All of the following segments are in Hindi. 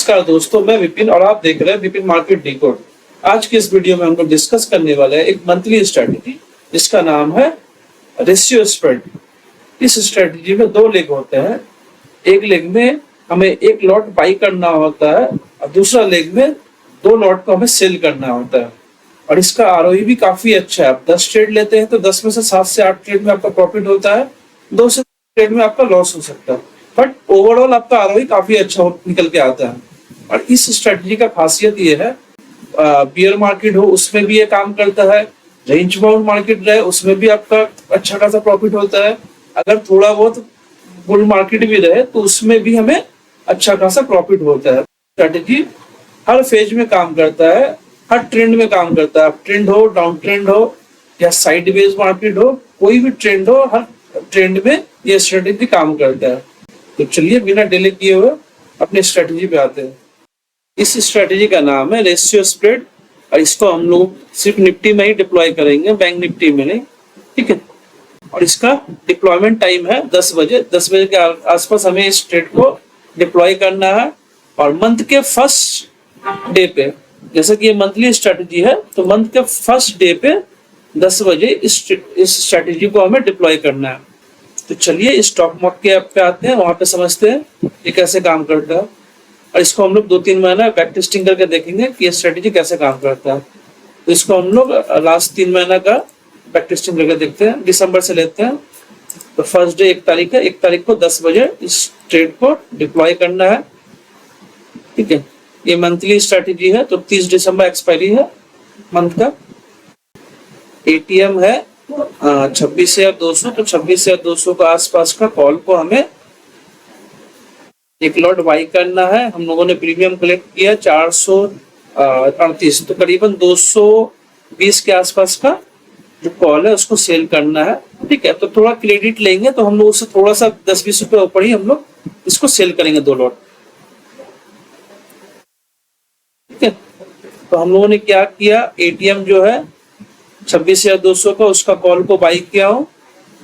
नमस्कार दोस्तों, मैं विपिन और आप देख रहे हैं विपिन मार्केट डिकोड। आज की इस वीडियो में हम लोग डिस्कस करने वाले हैं एक मंथली स्ट्रेटेजी जिसका नाम है रेशियो स्प्रेड। इस स्ट्रेटेजी में दो लेग होते हैं। एक लेग में हमें एक लॉट बाई करना होता है और दूसरा लेग में दो लॉट को हमें सेल करना होता है। और इसका आरओई भी काफी अच्छा है। आप 10 ट्रेड लेते हैं तो 10 में से 7 से 8 ट्रेड में आपका प्रॉफिट होता है, 2 से 3 ट्रेड में आपका लॉस हो सकता है, बट ओवरऑल आपका आरओई काफी अच्छा निकल के आता है। और इस स्ट्रेटजी का खासियत ये है, बियर मार्केट हो उसमें भी ये काम करता है, रेंज बाउंड मार्केट रहे उसमें भी आपका अच्छा खासा प्रॉफिट होता है, अगर थोड़ा बहुत बुल मार्केट भी रहे तो उसमें भी हमें अच्छा खासा प्रॉफिट होता है। स्ट्रेटजी हर फेज में काम करता है, हर ट्रेंड में काम करता है। ट्रेंड हो, डाउन ट्रेंड हो या साइडवेज मार्केट हो, कोई भी ट्रेंड हो, हर ट्रेंड में ये स्ट्रेटजी काम करता है। तो चलिए बिना डिले किए हुए अपने स्ट्रेटजी पे आते हैं। इस स्ट्रेटजी का नाम है रेशियो स्प्रेड और इसको हम लोग सिर्फ निफ्टी में ही डिप्लॉय करेंगे, बैंक निफ्टी में नहीं, ठीक है। और इसका डिप्लॉयमेंट टाइम है 10 बजे। 10 बजे के आसपास हमें इस ट्रेड को डिप्लॉय करना है। और मंथ के फर्स्ट डे पे, जैसे कि ये मंथली स्ट्रेटजी है, तो मंथ के फर्स्ट डे पे 10 बजे इस स्ट्रेटजी को हमें डिप्लॉय करना है। तो चलिए स्टॉक मार्केट के ऐप पे आते हैं, वहां पे समझते हैं ये कैसे काम करता है। और इसको हम लोग 2-3 महीना बैक टेस्टिंग करके देखेंगे कि ये स्ट्रेटजी कैसे काम करता है। तो इसको हम लोग लास्ट 3 महीना का बैक टेस्टिंग करके देखते हैं। दिसंबर से लेते हैं। तो फर्स्ट डे 1 तारीख है, 1 तारीख को 10 बजे इस ट्रेड को डिप्लॉय करना है, ठीक है। ये मंथली स्ट्रेटजी है, तो 30 दिसंबर एक्सपायरी है मंथ का। एटीएम है 26,200, तो 26,200 के आसपास का कॉल को हमें एक लॉट बाई करना है। हम लोगों ने प्रीमियम कलेक्ट किया 438, तो करीबन 220 के आसपास का जो कॉल है उसको सेल करना है, ठीक है। तो थोड़ा क्रेडिट लेंगे तो हम लोग उससे थोड़ा सा 10-20 रुपए ऊपर ही हम लोग इसको सेल करेंगे 2 लॉट, ठीक है। तो हम लोगों ने क्या किया, एटीएम जो है 26,200 का उसका कॉल को बाई किया हूं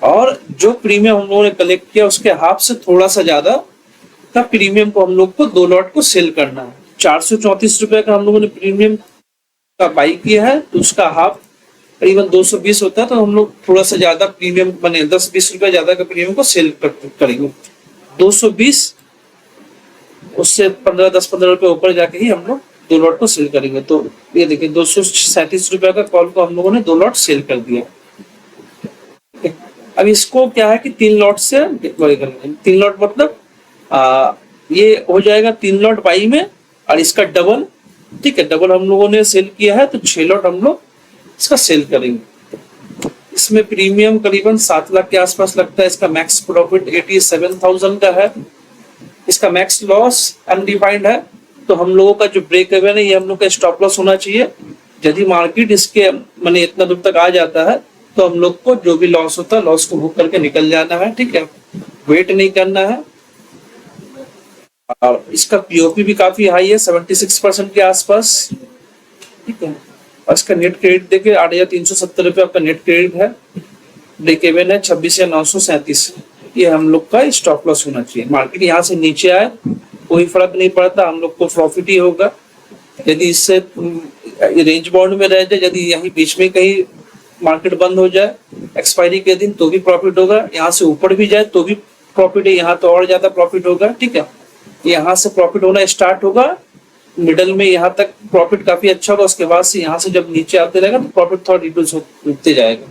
और जो प्रीमियम हम लोगों ने कलेक्ट किया उसके हाफ से थोड़ा सा ज्यादा का प्रीमियम को हम लोग को 2 लॉट को सेल करना है। 434 रुपए का हम लोगों ने प्रीमियम का बाई किया है, तो उसका हाफ करीबन 220 होता है। तो हम लोग थोड़ा सा ज्यादा प्रीमियम बने 10-20 रुपए ज्यादा का प्रीमियम को सेल करेंगे। 220 उससे 10-15 रुपए ऊपर जाके ही हम लोग 2 लॉट को सेल करेंगे। तो ये देखिए 237 रुपए का कॉल को हम लोगों ने 2 लॉट सेल कर दिया। अब इसको क्या है कि 3 लॉट से डिप्लॉय करेंगे। 3 लॉट मतलब ये हो जाएगा 3 लॉट बाई में और इसका डबल, ठीक है। डबल हम लोगों ने सेल किया है, तो 6 लॉट हम लोग इसका सेल करेंगे। इसमें प्रीमियम करीबन 7 लाख के आसपास लगता है। इसका मैक्स प्रॉफिट 87,000 का है। इसका मैक्स लॉस अनडिफाइंड है। तो हम लोगों का जो ब्रेक इवन है ये हम लोग का स्टॉप लॉस होना चाहिए। यदि मार्केट इसके माने इतना दूर तक आ जाता है तो हम लोग को जो भी लॉस होता है लॉस को बुक करके निकल जाना है, ठीक है। वेट नहीं करना है। और इसका पीओपी भी काफी हाई है, 76% के आसपास, ठीक है। और इसका नेट क्रेडिट देखिए 8,370 रुपये आपका नेट क्रेडिट है। ब्रेक इवन है 26,937। ये हम लोग का स्टॉप लॉस होना चाहिए। मार्केट यहाँ से नीचे आए कोई फर्क नहीं पड़ता, हम लोग को प्रॉफिट ही होगा। यदि इससे रेंज बाउंड में रह जाए, यदि यहीं बीच में कहीं मार्केट बंद हो जाए एक्सपायरी के दिन तो भी प्रॉफिट होगा। यहाँ से ऊपर भी जाए तो भी प्रॉफिट है, यहाँ तो और ज्यादा प्रॉफिट होगा, ठीक है। यहाँ से प्रॉफिट होना स्टार्ट होगा, मिडल में यहाँ तक प्रॉफिट काफी अच्छा होगा। उसके बाद से यहाँ से जब नीचे आते रहेगा तो प्रॉफिट थोड़ा रिड्यूस होते जाएगा।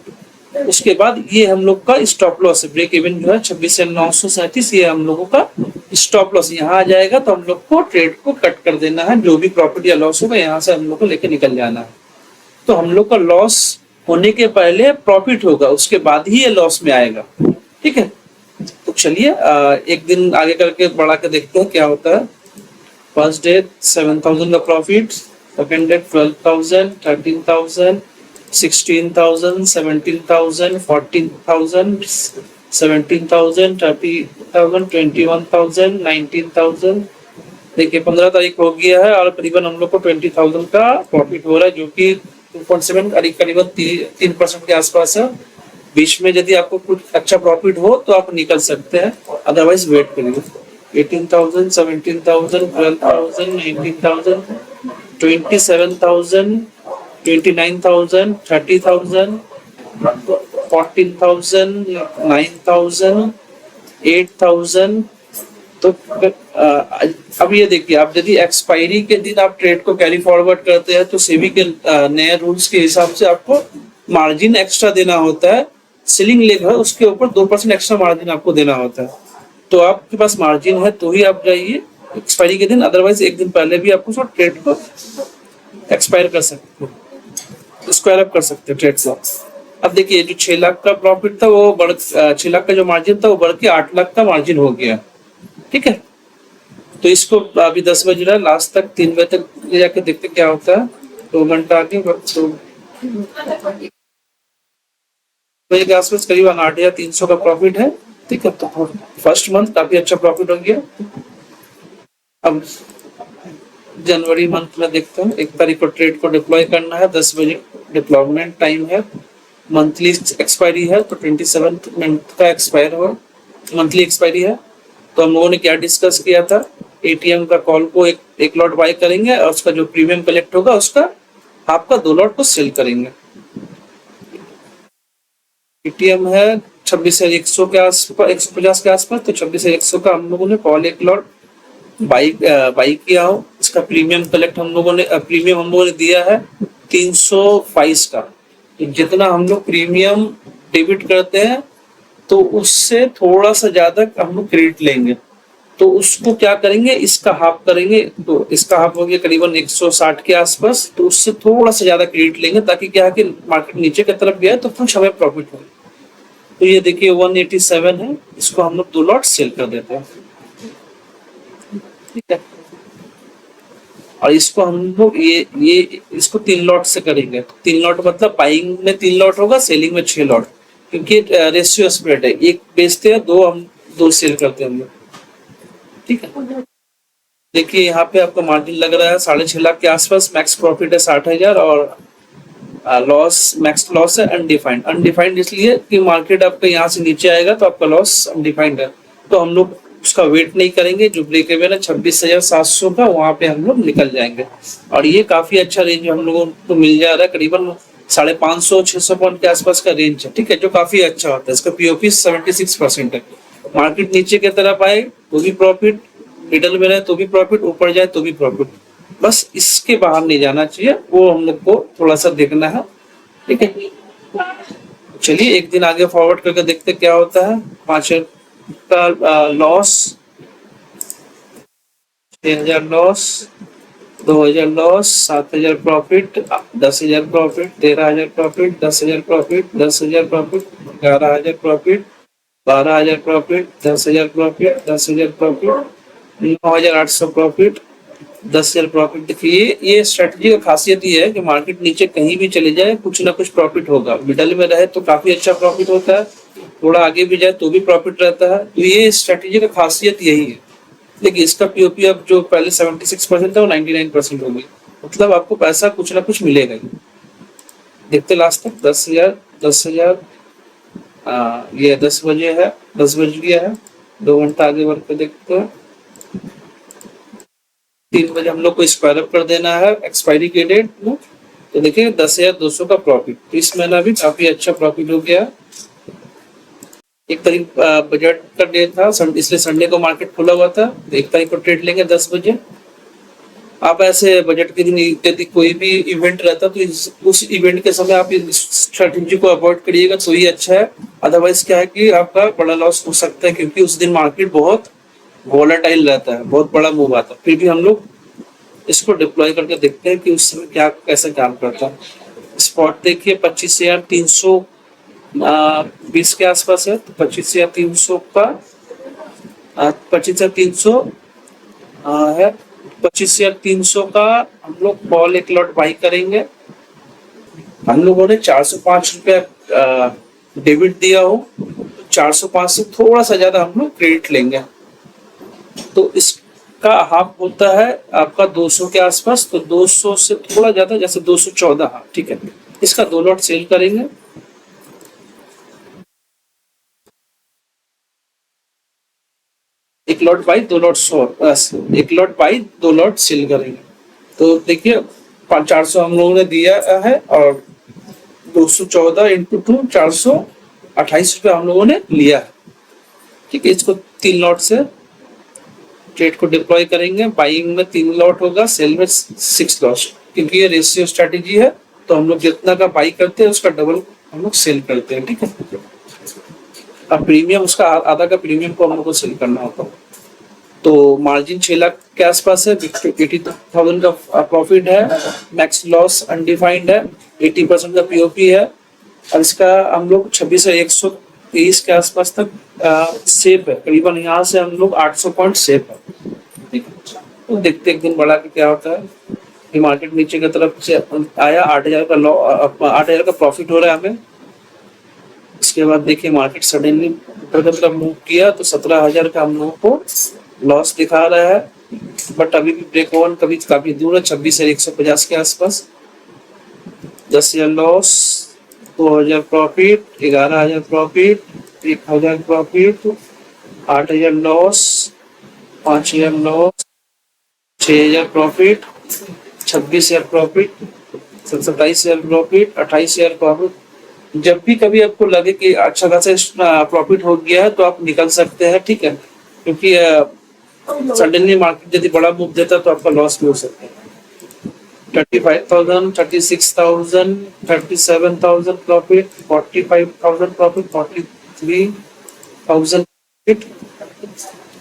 उसके बाद ये हम लोग का स्टॉप लॉस है। ब्रेक इवन जो है 26,937, ये हम लोगों का स्टॉप लॉस यहाँ आ जाएगा। तो हम लोग को ट्रेड को कट कर देना है, जो भी प्रॉफिट या लॉस होगा यहाँ से हम लोग को लेके निकल जाना है। तो हम लोग का लॉस होने के पहले प्रॉफिट होगा, उसके बाद ही ये लॉस में आएगा, ठीक है। तो चलिए एक दिन आगे करके बढ़ा के देखते हैं क्या होता है। फर्स्ट डे 7,000 का प्रॉफिट, सेकेंड डे 12,000, 13,000, 16,000, 17,000, 14,000, 17,000, 30,000, 21,000, 19,000। देखिए 15 तारीख हो गया है और करीबन हम लोग को 20,000 का प्रॉफिट हो रहा है, जो कि 2.7 करीबन 3% के आसपास है। बीच में यदि आपको कुछ अच्छा प्रॉफिट हो तो आप निकल सकते हैं, अदरवाइज वेट करिए। 18,000, 17,000, 12,000, 19,000, 27,000, 29,000, 30,000, 14,000, 9,000, 8,000। तो अब ये देखिए, आप यदि एक्सपायरी के दिन आप ट्रेड को कैरी फॉरवर्ड करते हैं तो सेबी के नए रूल्स के हिसाब से आपको मार्जिन एक्स्ट्रा देना होता है। सेलिंग लेग है उसके ऊपर 2% एक्स्ट्रा मार्जिन आपको देना होता है। तो आपके पास मार्जिन है तो ही आप जाइए एक्सपायरी के दिन, अदरवाइज एक दिन पहले भी आपको ट्रेड को एक्सपायर कर सकते हो, स्क्वायर अप कर सकते हो ट्रेड को। अब देखिए, जो 6 लाख का प्रॉफिट था वो 6 लाख का जो मार्जिन था वो बढ़ के 8 लाख का मार्जिन हो गया। ठीक है, तो इसको अभी 10 बज रहा है, लास्ट तक 3 बजे तक ले जाके देखते क्या होता है। 2 घंटा आगे तो बजे के आसपास करीबन 8,300 का प्रॉफिट है। ठीक है, तो फर्स्ट मंथ काफी अच्छा प्रॉफिट हो गया। अब जनवरी मंथ में देखते हैं, 1 तारीख को ट्रेड को डिप्लॉय करना है, 10 बजे डिप्लॉयमेंट टाइम है। मंथली एक्सपायरी है तो 27 मंथ का एक्सपायर हुआ, मंथली एक्सपायरी है। तो हम लोगों ने क्या डिस्कस किया था, एटीएम का कॉल को एक लॉट बाय करेंगे और उसका जो प्रीमियम कलेक्ट होगा उसका आपका 2 लॉट को सेल करेंगे। एटीएम है 26,100 के आसपास, 150 के आसपास, तो 26,100 का हम लोगों ने कॉल एक लॉट बाई किया हो। इसका प्रीमियम कलेक्ट हम लोगों ने प्रीमियम हम लोगों ने दिया है 322 का। जितना हम लोग प्रीमियम डेबिट करते हैं तो उससे थोड़ा सा ज्यादा हम लोग क्रेडिट लेंगे। तो उसको क्या करेंगे, इसका हाफ करेंगे, तो इसका हाफ हो गया करीबन 160 के आसपास। तो उससे थोड़ा सा ज्यादा क्रेडिट लेंगे ताकि क्या है कि मार्केट नीचे की तरफ गया तो कुछ हमें प्रॉफिट हो। तो ये देखिए 187 है, इसको हम लोग 2 लॉट सेल कर देते हैं। ठीक है, और इसको हम लोग ये इसको 3 लॉट से करेंगे। 3 लॉट मतलब बाइंग में 3 लॉट होगा, सेलिंग में 6 लॉट, क्योंकि रेशियो स्प्रेड है, एक बेचते हैं, दो सेल करते हैं हम लोग। ठीक है, देखिए यहाँ पे आपका मार्जिन लग रहा है 6.5 लाख के आसपास, मैक्स प्रॉफिट है 60,000 और लॉस, मैक्स लॉस है अनडिफाइंड। अनडिफाइंड इसलिए कि मार्केट आपका यहाँ से नीचे आएगा तो आपका लॉस अनडिफाइंड है, तो हम लोग उसका वेट नहीं करेंगे। जो ब्रेक इवन है 26,700 का, वहां पे हम लोग निकल जाएंगे। और ये काफी अच्छा रेंज हम लोगों को मिल जा रहा है, करीबन 550-600 पॉइंट के आसपास का रेंज है। ठीक है, जो काफी अच्छा होता है। इसका पीओपी 76% है। मार्केट नीचे की तरफ आए तो भी प्रॉफिट, मिडल में रहे तो भी प्रॉफिट, ऊपर जाए तो भी प्रॉफिट, बस इसके बाहर नहीं जाना चाहिए, वो हम लोग को थोड़ा सा देखना है। ठीक है, चलिए एक दिन आगे फॉरवर्ड करके देखते क्या होता है। 5 का loss, 6,000 loss, 2,000 loss, 7,000 profit, 10,000 profit, 13,000 profit, 10,000 profit, 10,000 profit, 11,000 profit, 12,000 profit, 10,000 profit, 10,000 profit, 9,800 profit, 10,000 profit. देखिए ये स्ट्रेटजी का खासियत ये है कि मार्केट नीचे कहीं भी चले जाए कुछ ना कुछ प्रॉफिट होगा। मिडल में रहे तो काफी अच्छा प्रॉफिट होता है, थोड़ा आगे भी जाए तो भी प्रॉफिट रहता है। तो ये स्ट्रेटजी का खासियत यही है। देखिए इसका पीओपी अब जो पहले 76% था वो 99% हो गई, मतलब आपको पैसा कुछ ना कुछ मिलेगा ही। देखते लास्ट तक 10,000, 10,000, ये 10 बजे है, 10 बज गया है, 2 घंटा आगे बढ़ के देखते हैं। 3 बजे हम लोग को स्क्वायर अप कर देना है एक्सपायरी के डेट में। तो देखिए 10,200 का प्रॉफिट, तो इस महीना भी काफी अच्छा प्रॉफिट हो गया। 1 तारीख बजट का डे था, इसलिए संडे को मार्केट खुला हुआ था। 1 तारीख को ट्रेड लेंगे 10 बजे। आप ऐसे बजट के दिन यदि कोई भी इवेंट रहता तो उस इवेंट के समय आप इस स्ट्रेटेजी को अवॉइड करिएगा तो ही अच्छा है। अदरवाइज क्या है कि आपका बड़ा लॉस हो सकता है, क्योंकि उस दिन मार्केट बहुत वोलेटाइल रहता है, बहुत बड़ा मूव आता है। फिर भी हम लोग इसको डिप्लॉय करके देखते हैं कि उस समय क्या कैसे काम करता है। स्पॉट देखिए 25,320 के आसपास है, तो 25,300 का 25,300 है। 25,300 का हम लोग कॉल एक लॉट बाई करेंगे। हम लोगों ने 405 रुपया डेबिट दिया हो, 405 से थोड़ा सा ज्यादा हम लोग क्रेडिट लेंगे। तो इसका हाफ होता है आपका 200 के आसपास, तो 200 से थोड़ा ज्यादा, जैसे 214। हाँ ठीक है, इसका 2 लॉट सेल करेंगे। एक लॉट बाई 2 लॉट एक लॉट बाई 2 लॉट सेल करेंगे। तो देखिए 400 हम लोगों ने दिया है और 214 इंटू 2 428 रुपये हम लोगों ने लिया है। ठीक है, इसको 3 लॉट से ट्रेड को डिप्लॉय करेंगे। बाइंग में 3 लॉट होगा, सेल में 6 लॉट, क्योंकि ये रेशियो स्ट्रेटेजी है। तो हम लोग जितना का बाई करते हैं उसका डबल हम लोग सेल करते हैं। ठीक है, अब प्रीमियम उसका आधा का प्रीमियम को हम लोग को सेल करना होता है। तो मार्जिन 6 लाख के आसपास है, 80,000 का प्रॉफिट है, मैक्स लॉस अनडिफाइंड है, 80% का पीओपी है और इसका हम लोग 26 से 123 के आसपास तक सेफ है। करीबन यहाँ से हम लोग 800 पॉइंट सेफ है। ठीक है, तो देखते एक दिन बढ़ा के क्या होता है। ये मार्केट नीचे की तरफ से आया, 8,000 का प्रॉफिट हो रहा है हमें। इसके बाद देखिए मार्केट सडनली ऊपर की तरफ मूव किया तो 17,000 का हम लोगों को लॉस दिखा रहा है, बट अभी भी ब्रेक ओवन कभी काफी दूर है, 26 से 150 के आसपास। 10,000 loss, 2,000 profit, 11,000 profit, 1,000 profit, 8,000 loss, 5,000 loss, 6,000 profit, 26,000 profit, 27,000 profit, 28,000 profit. जब भी कभी आपको लगे कि अच्छा खासा प्रॉफिट हो गया है तो आप निकल सकते हैं। ठीक है, क्योंकि सडनली मार्केट यदि बड़ा मूव देता तो आपका लॉस भी हो सकता है। 35,000, 36,000, 37,000 प्रॉफिट, 45,000 प्रॉफिट, 43,000 प्रॉफिट।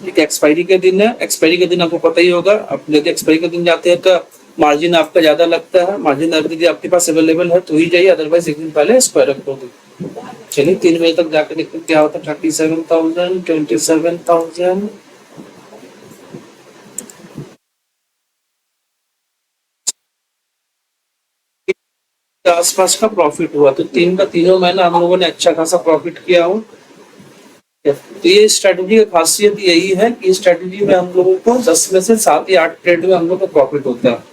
एक एक्सपायरी के दिन है, एक्सपायरी के दिन आपको पता ही होगा, आप यदि एक्सपायरी के दिन जाते हैं तो मार्जिन आपका ज्यादा लगता है। मार्जिन यदि आपके पास अवेलेबल है तो ही जाइए, अदरवाइज एक दिन पहले स्क्वायर अप कर दो। चलिए 3 बजे तक जाकर देखते क्या होता है। 37,000, 27,000, आसपास का प्रॉफिट हुआ। तो तीनों महीना हम लोगों ने अच्छा खासा प्रॉफिट किया हो। तो ये स्ट्रेटेजी की खासियत यही है कि स्ट्रेटेजी में हम लोगों को 10 में से 7 या 8 ट्रेड में हम लोग को प्रॉफिट होता है।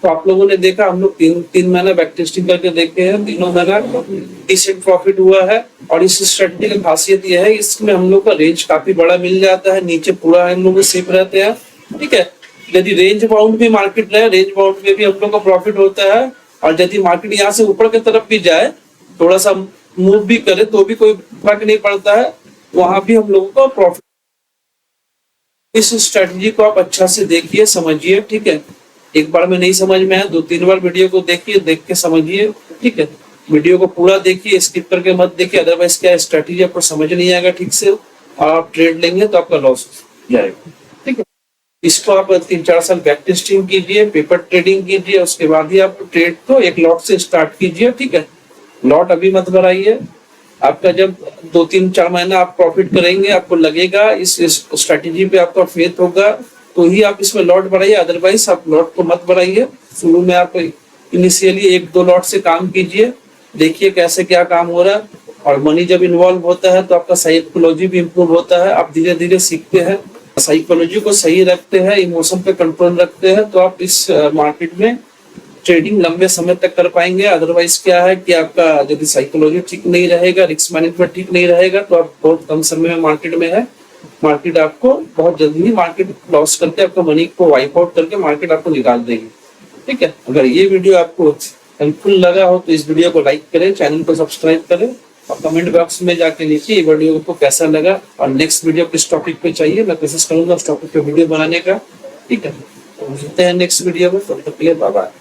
तो आप लोगों ने देखा हम लोग तीन महीना बैक टेस्टिंग करके देखे हैं, तीनों महीना डिसेंट प्रॉफिट हुआ है। और इस स्ट्रेटेजी की खासियत यह है इसमें हम लोग का रेंज काफी बड़ा मिल जाता है, नीचे पूरा हम लोग सेफ रहते हैं। ठीक है, यदि रेंज बाउंड भी मार्केट रहे, रेंज बाउंड में भी हम लोग का प्रॉफिट होता है। और यदि मार्केट यहाँ से ऊपर की तरफ भी जाए, थोड़ा सा मूव भी करे तो भी कोई फर्क नहीं पड़ता है, वहां भी हम लोगों का प्रॉफिट। इस स्ट्रेटजी को आप अच्छा से देखिए, समझिए। ठीक है, एक बार में नहीं समझ में आया, 2-3 बार वीडियो को देखिए, देख के समझिए। ठीक है, वीडियो को पूरा देखिए, स्किप करके मत देखिए, अदरवाइज क्या स्ट्रेटजी आपको समझ नहीं आएगा ठीक से और आप ट्रेड लेंगे तो आपका लॉस हो जाएगा। ठीक है, इसको आप 3-4 साल बैक टेस्टिंग कीजिए, पेपर ट्रेडिंग कीजिए, उसके बाद ही आप ट्रेड को एक लॉट से स्टार्ट कीजिए। ठीक है, लॉट अभी मत बढ़ाइए। आपका जब 2-3-4 महीना आप प्रॉफिट करेंगे, आपको लगेगा इस स्ट्रेटेजी पे आपका फेथ होगा तो ही आप इसमें लॉट बढ़ाइए, अदरवाइज आप लॉट को मत बढ़ाइए। शुरू में आप इनिशियली 1-2 लॉट से काम कीजिए, देखिए कैसे क्या काम हो रहा है। और मनी जब इन्वॉल्व होता है तो आपका साइकोलॉजी भी इम्प्रूव होता है, आप धीरे धीरे सीखते हैं, साइकोलॉजी को सही रखते हैं, इमोशन पे कंट्रोल रखते हैं, तो आप इस मार्केट में ट्रेडिंग लंबे समय तक कर पाएंगे। अदरवाइज क्या है कि आपका यदि साइकोलॉजी ठीक नहीं रहेगा, रिस्क मैनेजमेंट ठीक नहीं रहेगा तो आप बहुत कम समय में मार्केट में है, मार्केट आपको बहुत जल्दी ही मार्केट लॉस करके आपका मनी को वाइप आउट करके मार्केट आपको निकाल देगी। ठीक है, अगर ये वीडियो आपको हेल्पफुल लगा हो तो इस वीडियो को लाइक करें, चैनल को सब्सक्राइब करें और कमेंट बॉक्स में जाके लिखिए ये वीडियो को कैसा लगा और नेक्स्ट वीडियो किस टॉपिक पे चाहिए। मैं कोशिश करूंगा उस टॉपिक पे वीडियो बनाने का। ठीक है, तो मिलते हैं नेक्स्ट वीडियो में, तब तक के लिए बाय बाय।